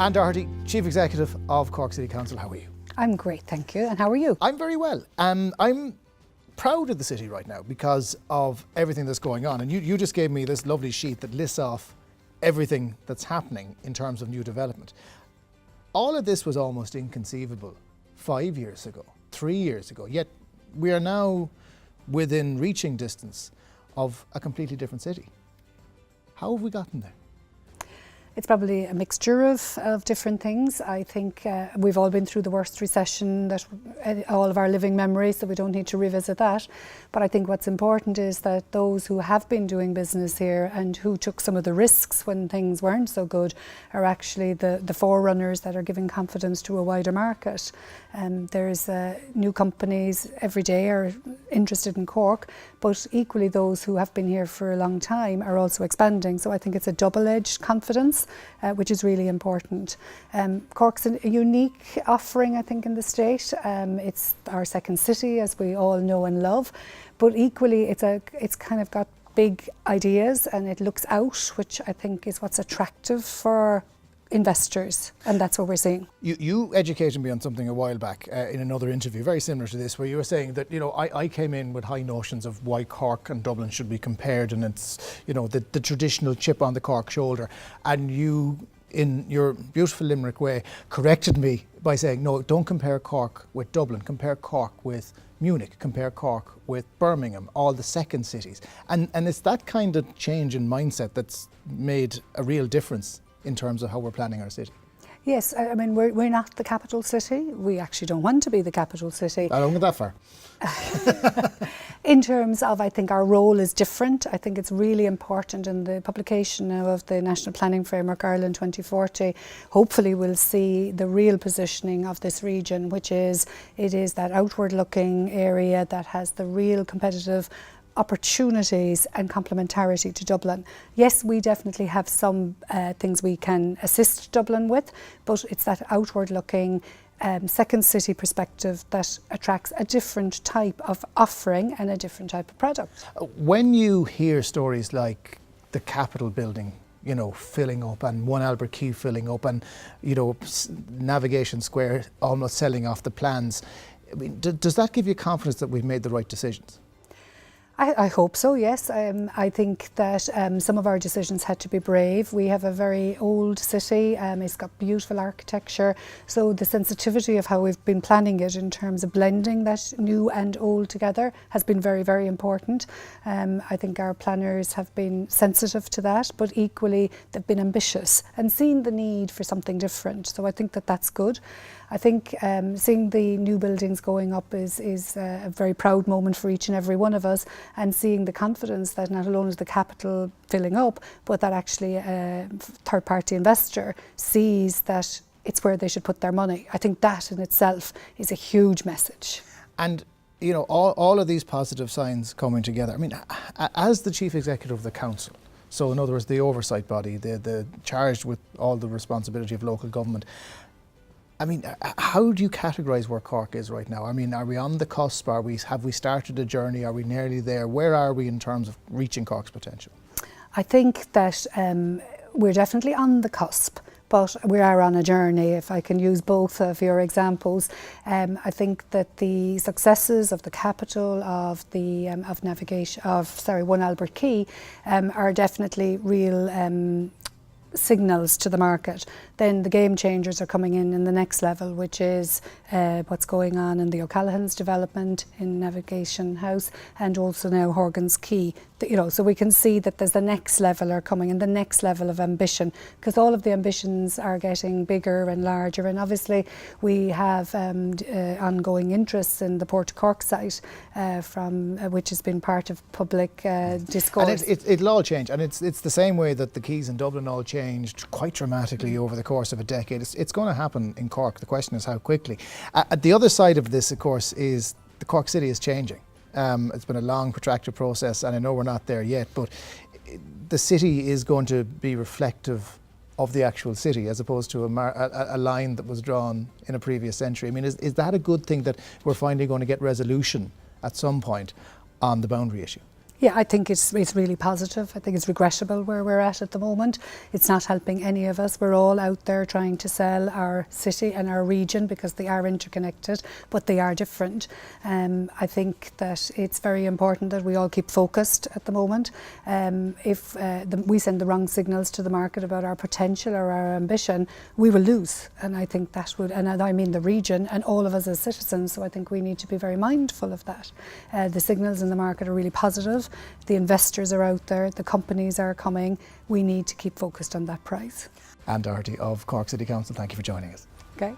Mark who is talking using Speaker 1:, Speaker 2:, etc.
Speaker 1: Anne Doherty, Chief Executive of Cork City Council, how are you?
Speaker 2: I'm great, thank you. And how are you?
Speaker 1: I'm very well. I'm proud of the city right now because of everything that's going on. And you just gave me this lovely sheet that lists off everything that's happening in terms of new development. All of this was almost inconceivable 5 years ago, 3 years ago, yet we are now within reaching distance of a completely different city. How have we gotten there?
Speaker 2: It's probably a mixture of different things. I think we've all been through the worst recession that all of our living memories, so we don't need to revisit that. But I think what's important is that those who have been doing business here and who took some of the risks when things weren't so good are actually the forerunners that are giving confidence to a wider market. There's new companies every day are interested in Cork, but equally those who have been here for a long time are also expanding. So I think it's a double-edged confidence, which is really important. Cork's a unique offering, I think, in the state. It's our second city, as we all know and love, but equally it's kind of got big ideas and it looks out, which I think is what's attractive for investors, and that's what we're seeing.
Speaker 1: You educated me on something a while back in another interview, very similar to this, where you were saying that, I came in with high notions of why Cork and Dublin should be compared, and it's, the traditional chip on the Cork shoulder, and you, in your beautiful Limerick way, corrected me by saying, no, don't compare Cork with Dublin, compare Cork with Munich, compare Cork with Birmingham, all the second cities. And it's that kind of change in mindset that's made a real difference in terms of how we're planning our city.
Speaker 2: Yes, I mean, we're not the capital city. We actually don't want to be the capital city.
Speaker 1: I don't go that far.
Speaker 2: In terms of, I think our role is different. I think it's really important in the publication now of the National Planning Framework Ireland 2040. Hopefully we'll see the real positioning of this region, which is, it is that outward looking area that has the real competitive opportunities and complementarity to Dublin. Yes, we definitely have some things we can assist Dublin with, but it's that outward looking second city perspective that attracts a different type of offering and a different type of product.
Speaker 1: When you hear stories like the Capitol building, filling up, and One Albert Quay filling up, and Navigation Square almost selling off the plans, I mean, does that give you confidence that we've made the right decisions?
Speaker 2: I hope so, yes. I think that some of our decisions had to be brave. We have a very old city, it's got beautiful architecture, so the sensitivity of how we've been planning it in terms of blending that new and old together has been very, very important. I think our planners have been sensitive to that, but equally they've been ambitious and seen the need for something different, so I think that that's good. I think seeing the new buildings going up is a very proud moment for each and every one of us, and seeing the confidence that not alone is the capital filling up, but that actually a third-party investor sees that it's where they should put their money. I think that in itself is a huge message.
Speaker 1: And all of these positive signs coming together, I mean, as the Chief Executive of the Council, so in other words the oversight body, the charged with all the responsibility of local government, I mean, how do you categorise where Cork is right now? I mean, are we on the cusp? Have we started a journey? Are we nearly there? Where are we in terms of reaching Cork's potential?
Speaker 2: I think that we're definitely on the cusp, but we are on a journey. If I can use both of your examples, I think that the successes of the capital, of the One Albert Quay, are definitely real signals to the market. Then the game changers are coming in the next level, which is what's going on in the O'Callaghan's development in Navigation House, and also now Horgan's Quay. So we can see that there's the next level are coming, and the next level of ambition, because all of the ambitions are getting bigger and larger, and obviously we have ongoing interests in the Port Cork site which has been part of public discourse.
Speaker 1: And it'll all change, and it's the same way that the quays in Dublin all changed quite dramatically over the course of a decade. It's going to happen in Cork. The question is how quickly. The other side of this, of course, is the Cork City is changing. It's been a long, protracted process, and I know we're not there yet, but the city is going to be reflective of the actual city, as opposed to a line that was drawn in a previous century. I mean, is that a good thing, that we're finally going to get resolution at some point on the boundary issue?
Speaker 2: Yeah, I think it's really positive. I think it's regrettable where we're at the moment. It's not helping any of us. We're all out there trying to sell our city and our region because they are interconnected, but they are different. I think that it's very important that we all keep focused at the moment. If we send the wrong signals to the market about our potential or our ambition, we will lose. And I think that would, and I mean the region and all of us as citizens, so I think we need to be very mindful of that. The signals in the market are really positive. The investors are out there, the companies are coming. We need to keep focused on that price.
Speaker 1: Anne Doherty of Cork City Council, thank you for joining us.
Speaker 2: Okay.